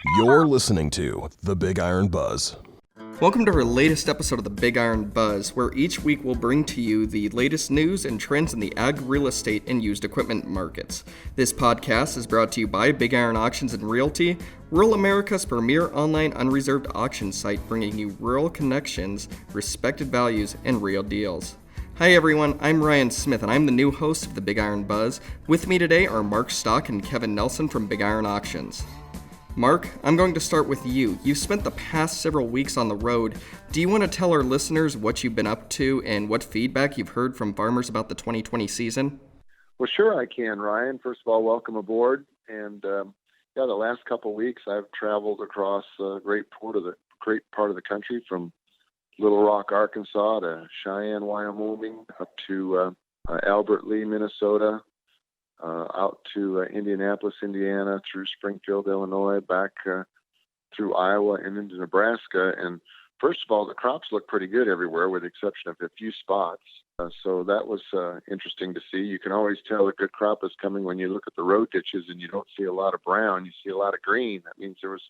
You're listening to The Big Iron Buzz. Welcome to our latest episode of the Big Iron Buzz, where each week we'll bring to you the latest news and trends in the ag, real estate, and used equipment markets. This podcast is brought to you by Big Iron Auctions and Realty, rural America's premier online unreserved auction site, bringing you rural connections, respected values, and real deals. Hi everyone, I'm Ryan Smith, and I'm the new host of the Big Iron Buzz. With me today are Mark Stock and Kevin Nelson from Big Iron Auctions. Mark, I'm going to start with you. You've spent the past several weeks on the road. Do you want to tell our listeners what you've been up to and what feedback you've heard from farmers about the 2020 season? Well, sure I can, Ryan. First of all, welcome aboard. And the last couple of weeks I've traveled across a great part of the country, from Little Rock, Arkansas to Cheyenne, Wyoming, up to Albert Lee, Minnesota, out to Indianapolis, Indiana, through Springfield, Illinois, back through Iowa and into Nebraska. And first of all, the crops look pretty good everywhere, with the exception of a few spots. So that was interesting to see. You can always tell a good crop is coming when you look at the road ditches and you don't see a lot of brown, you see a lot of green. That means there was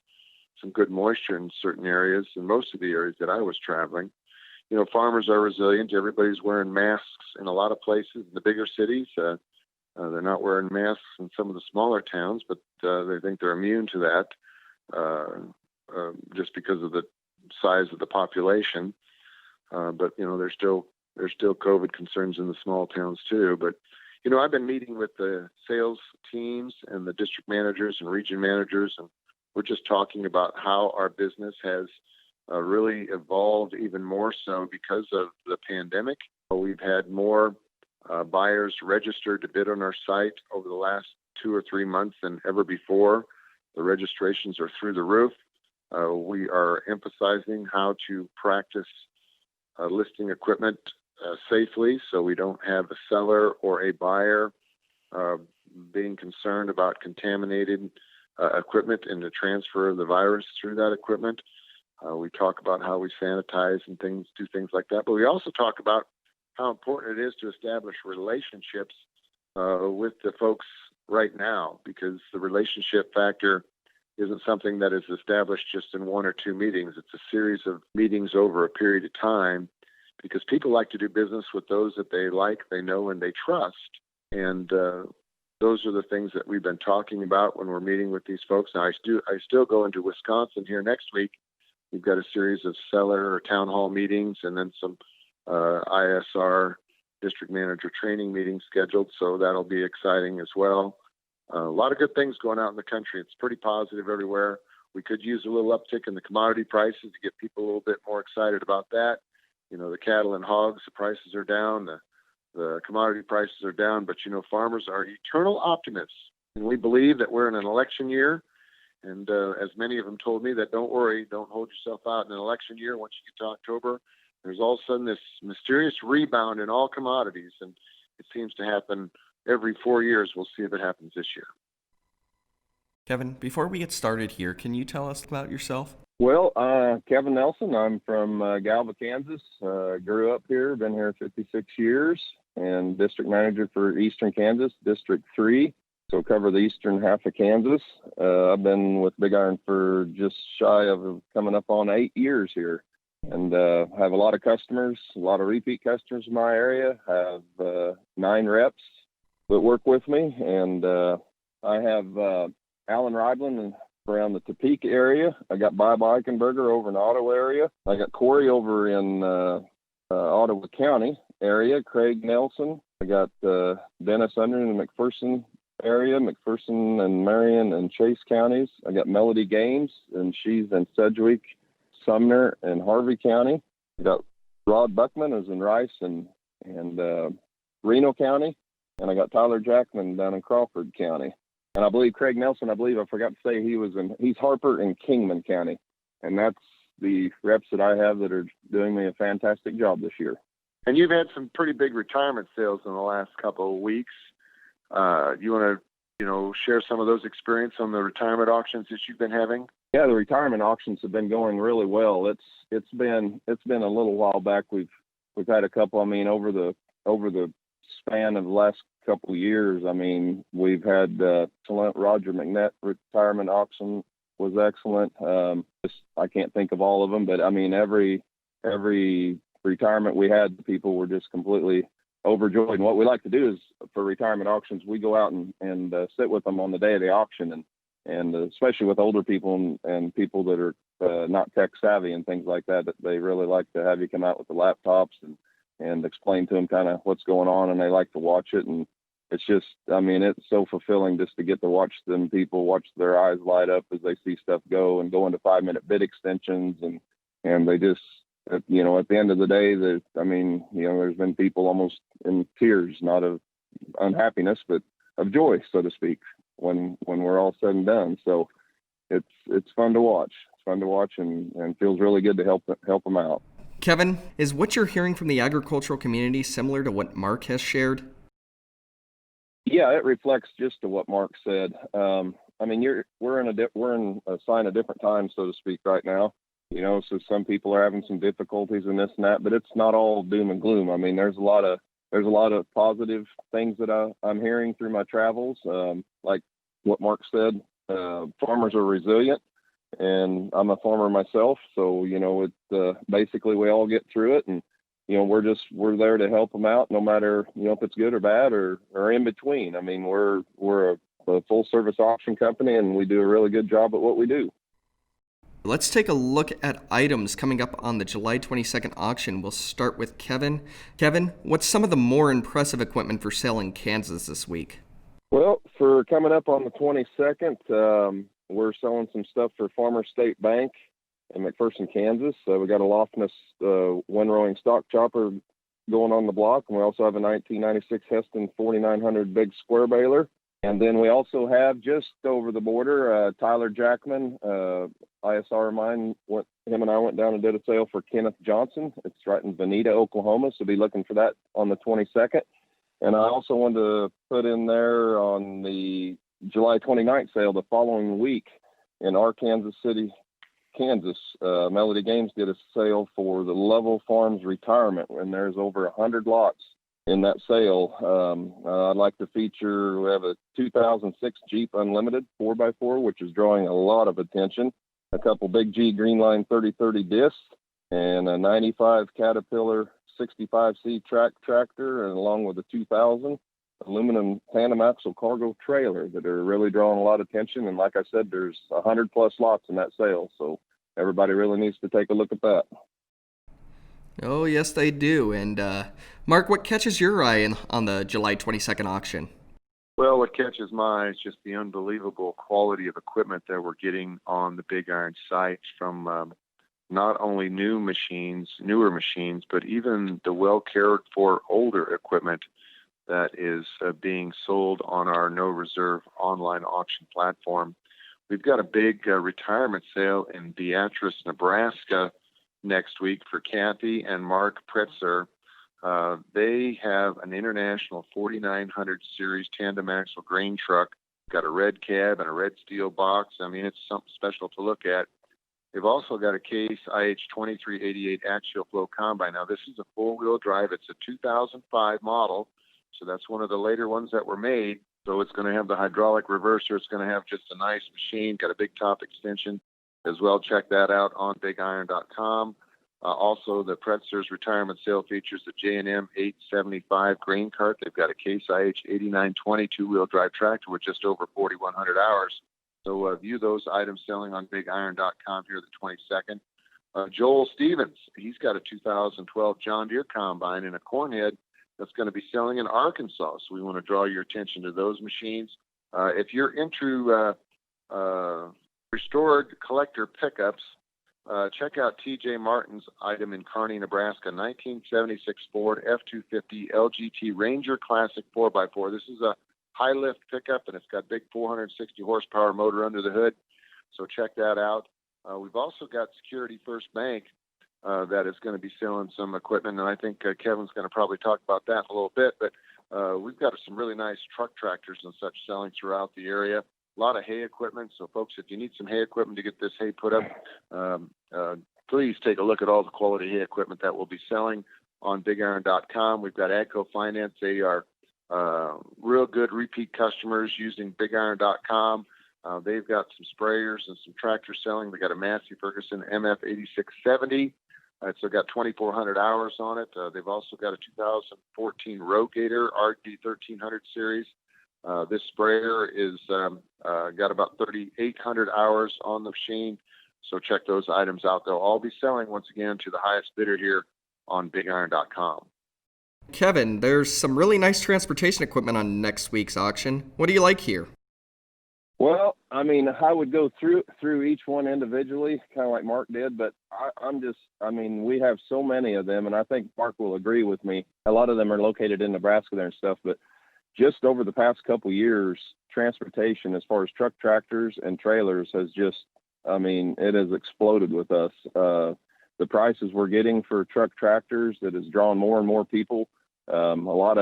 some good moisture in certain areas, in most of the areas that I was traveling. You know, farmers are resilient. Everybody's wearing masks in a lot of places in the bigger cities. They're not wearing masks in some of the smaller towns, but they think they're immune to that just because of the size of the population. But you know, there's still COVID concerns in the small towns too. But you know, I've been meeting with the sales teams and the district managers and region managers, and we're just talking about how our business has really evolved even more so because of the pandemic. We've had more buyers registered to bid on our site over the last 2 or 3 months than ever before. The registrations are through the roof. We are emphasizing how to practice listing equipment safely, so we don't have a seller or a buyer being concerned about contaminated equipment and the transfer of the virus through that equipment. We talk about how we sanitize and do things like that. But we also talk about how important it is to establish relationships with the folks right now, because the relationship factor isn't something that is established just in 1 or 2 meetings. It's a series of meetings over a period of time, because people like to do business with those that they like, they know, and they trust. And those are the things that we've been talking about when we're meeting with these folks. Now, I still go into Wisconsin here next week. We've got a series of seller or town hall meetings, and then some ISR district manager training meetings scheduled, so that'll be exciting as well. A lot of good things going out in the country. It's pretty positive everywhere. We could use a little uptick in the commodity prices to get people a little bit more excited about that. You know, the cattle and hogs, the prices are down, the commodity prices are down, but you know, farmers are eternal optimists, and we believe that we're in an election year. And as many of them told me, that don't worry, don't hold yourself out in an election year. Once you get to October, there's all of a sudden this mysterious rebound in all commodities, and it seems to happen every 4 years. We'll see if it happens this year. Kevin, before we get started here, can you tell us about yourself? Well, Kevin Nelson. I'm from Galva, Kansas. Grew up here, been here 56 years, and district manager for Eastern Kansas, District 3. So cover the eastern half of Kansas. I've been with Big Iron for just shy of coming up on 8 years here. And have a lot of customers, a lot of repeat customers in my area. Have 9 reps that work with me. And I have Alan Reibland around the Topeka area. I got Bob Eichenberger over in the Ottawa area. I got Corey over in Ottawa County area, Craig Nelson. I got Dennis Under in the McPherson area, McPherson and Marion and Chase counties. I got Melody Games, and she's in Sedgwick, Sumner, and Harvey County. I got Rod Buckman is in Rice and Reno County. And I got Tyler Jackman down in Crawford County. And I believe Craig Nelson, I forgot to say he's Harper and Kingman County. And that's the reps that I have that are doing me a fantastic job this year. And you've had some pretty big retirement sales in the last couple of weeks. You want to, share some of those experience on the retirement auctions that you've been having? Yeah, the retirement auctions have been going really well. It's been a little while back. We've had a couple. I mean, over the span of the last couple of years, I mean, we've had Roger McNett retirement auction was excellent. I can't think of all of them, but I mean, every retirement we had, people were just completely overjoyed. And what we like to do is for retirement auctions, we go out and sit with them on the day of the auction, and especially with older people and people that are not tech savvy and things like that, that they really like to have you come out with the laptops and explain to them kind of what's going on, and they like to watch it. And it's just, I mean, it's so fulfilling just to get to watch them people watch their eyes light up as they see stuff go and go into 5-minute bid extensions. And they just, you know, at the end of the day, there's been people almost in tears, not of unhappiness, but of joy, so to speak, when we're all said and done. So it's fun to watch. It's fun to watch and feels really good to help them out. Kevin, is what you're hearing from the agricultural community similar to what Mark has shared? Yeah, it reflects just to what Mark said. I mean, we're in a sign of different times, so to speak, right now. You know, so some people are having some difficulties in this and that, but it's not all doom and gloom. I mean, there's a lot of positive things that I'm hearing through my travels. Like what Mark said, farmers are resilient, and I'm a farmer myself. So, you know, basically we all get through it, and you know, we're there to help them out, no matter, you know, if it's good or bad or in between. I mean, we're a full service auction company, and we do a really good job at what we do. Let's take a look at items coming up on the July 22nd auction. We'll start with Kevin. Kevin, what's some of the more impressive equipment for sale in Kansas this week? Well, for coming up on the 22nd, we're selling some stuff for Farmer State Bank in McPherson, Kansas. We got a Lofness windrowing stock chopper going on the block, and we also have a 1996 Heston 4900 big square baler. And then we also have just over the border, Tyler Jackman, ISR mine. Him and I went down and did a sale for Kenneth Johnson. It's right in Veneta, Oklahoma, so be looking for that on the 22nd. And I also wanted to put in there on the July 29th sale the following week in Arkansas City, Kansas. Melody Games did a sale for the Level Farms retirement, and there's over 100 lots in that sale. I'd like to feature, we have a 2006 Jeep Unlimited 4x4, which is drawing a lot of attention, a couple Big G Greenline 3030 discs, and a 95 Caterpillar 65C track tractor, and along with a 2000 aluminum tandem axle cargo trailer that are really drawing a lot of attention. And like I said, there's 100 plus lots in that sale, so everybody really needs to take a look at that. Oh, yes, they do. And Mark, what catches your eye on the July 22nd auction? Well, what catches my eye is just the unbelievable quality of equipment that we're getting on the BigIron site from not only newer machines, but even the well cared for older equipment that is being sold on our No Reserve online auction platform. We've got a big retirement sale in Beatrice, Nebraska next week for Kathy and Mark Pretzer. They have an International 4900 series tandem axle grain truck, got a red cab and a red steel box. I mean, it's something special to look at. They've also got a Case IH2388 axial flow combine. Now, this is a four-wheel drive. It's a 2005 model, so that's one of the later ones that were made. So it's going to have the hydraulic reverser. It's going to have just a nice machine, got a big top extension as well. Check that out on BigIron.com. Also, the Pretzer's retirement sale features the J&M 875 grain cart. They've got a Case IH 8920 two-wheel drive tractor with just over 4,100 hours. So view those items selling on BigIron.com here the 22nd. Joel Stevens, he's got a 2012 John Deere combine and a cornhead that's going to be selling in Arkansas. So we want to draw your attention to those machines. If you're into restored collector pickups, check out TJ Martin's item in Kearney, Nebraska, 1976 Ford F-250 LGT Ranger Classic 4x4. This is a high lift pickup, and it's got big 460 horsepower motor under the hood. So check that out. We've also got Security First Bank that is going to be selling some equipment, and I think Kevin's going to probably talk about that in a little bit. But we've got some really nice truck tractors and such selling throughout the area. A lot of hay equipment. So, folks, if you need some hay equipment to get this hay put up, please take a look at all the quality hay equipment that we'll be selling on BigIron.com. We've got AGCO Finance. They are real good repeat customers using BigIron.com. They've got some sprayers and some tractors selling. They got a Massey Ferguson MF8670. It's got 2,400 hours on it. They've also got a 2014 Rogator RD1300 series. This sprayer is got about 3,800 hours on the machine. So check those items out. They'll all be selling, once again, to the highest bidder here on BigIron.com. Kevin, there's some really nice transportation equipment on next week's auction. What do you like here? Well, I mean, I would go through each one individually, kind of like Mark did, but we have so many of them, and I think Mark will agree with me. A lot of them are located in Nebraska there and stuff, but just over the past couple years, transportation as far as truck, tractors, and trailers has just, it has exploded with us. The prices we're getting for truck tractors, that has drawn more and more people. A lot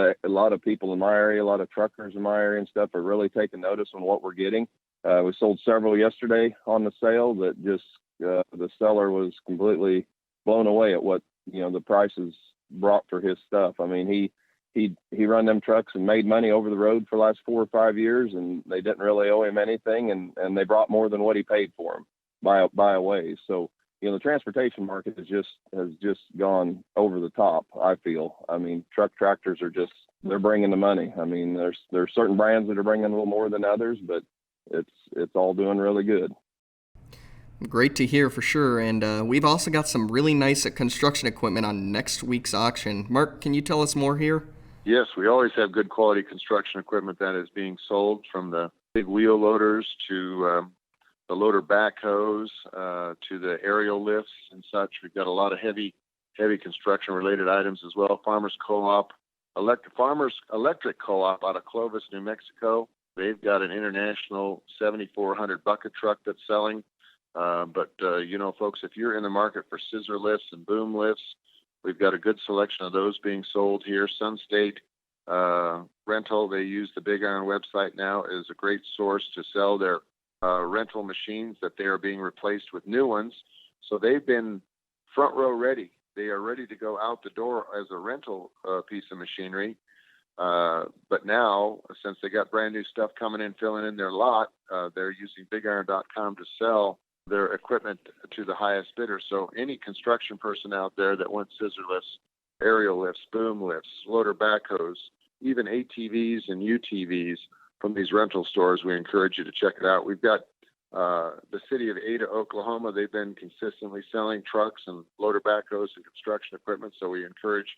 of people in my area, a lot of truckers in my area and stuff are really taking notice on what we're getting. We sold several yesterday on the sale that just the seller was completely blown away at what the prices brought for his stuff. I mean, he run them trucks and made money over the road for the last 4 or 5 years, and they didn't really owe him anything, and they brought more than what he paid for them by a ways. So the transportation market has just gone over the top, I feel. I mean, truck tractors they're bringing the money. I mean, there's certain brands that are bringing a little more than others, but it's all doing really good. Great to hear for sure. And we've also got some really nice construction equipment on next week's auction. Mark, can you tell us more here? Yes, we always have good quality construction equipment that is being sold, from the big wheel loaders to the loader backhoes to the aerial lifts and such. We've got a lot of heavy construction related items as well. Farmers Co-op, Farmers Electric Co-op out of Clovis, New Mexico. They've got an international 7,400 bucket truck that's selling. But folks, if you're in the market for scissor lifts and boom lifts, we've got a good selection of those being sold here. Sun State Rental, they use the Big Iron website now, is a great source to sell their rental machines that they are being replaced with new ones. So they've been front row ready. They are ready to go out the door as a rental piece of machinery. But now, since they got brand new stuff coming in, filling in their lot, they're using BigIron.com to sell their equipment to the highest bidder. So any construction person out there that wants scissor lifts, aerial lifts, boom lifts, loader backhoes, even ATVs and UTVs from these rental stores, we encourage you to check it out. We've got the city of Ada, Oklahoma. They've been consistently selling trucks and loader backhoes and construction equipment, so we encourage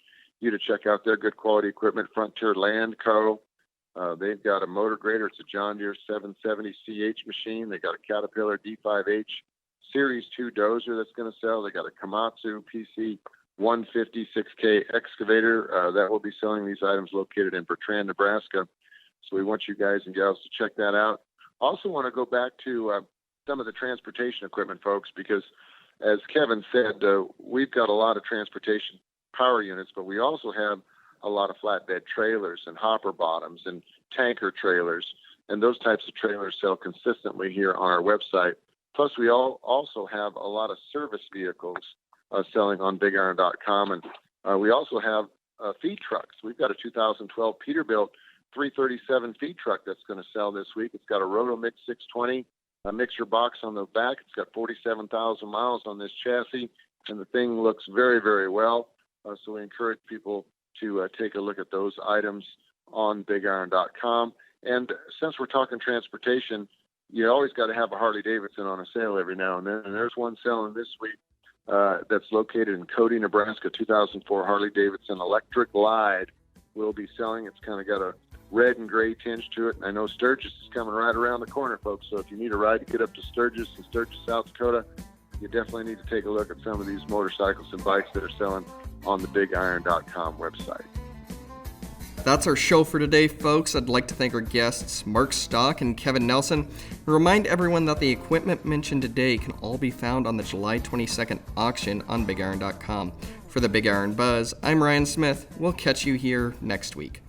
you to check out their good quality equipment. Frontier Land Co. They've got a motor grader. It's a John Deere 770CH machine. They got a Caterpillar D5H Series 2 dozer that's going to sell. They got a Komatsu PC 150 6K excavator that will be selling these items, located in Bertrand, Nebraska. So we want you guys and gals to check that out. Also want to go back to some of the transportation equipment, folks, because as Kevin said, we've got a lot of transportation power units, but we also have a lot of flatbed trailers and hopper bottoms and tanker trailers, and those types of trailers sell consistently here on our website. Plus, we also have a lot of service vehicles selling on BigIron.com, and we also have feed trucks. We've got a 2012 Peterbilt 337 feed truck that's going to sell this week. It's got a Rotomix 620 mixer box on the back. It's got 47,000 miles on this chassis, and the thing looks very, very well. So we encourage people to take a look at those items on BigIron.com. And since we're talking transportation, you always got to have a Harley Davidson on a sale every now and then. And there's one selling this week that's located in Cody, Nebraska. 2004 Harley Davidson Electric Glide will be selling. It's kind of got a red and gray tinge to it. And I know Sturgis is coming right around the corner, folks. So if you need a ride to get up to Sturgis in Sturgis, South Dakota, you definitely need to take a look at some of these motorcycles and bikes that are selling on the BigIron.com website. That's our show for today, folks. I'd like to thank our guests, Mark Stock and Kevin Nelson, and remind everyone that the equipment mentioned today can all be found on the July 22nd auction on BigIron.com. For the Big Iron Buzz, I'm Ryan Smith. We'll catch you here next week.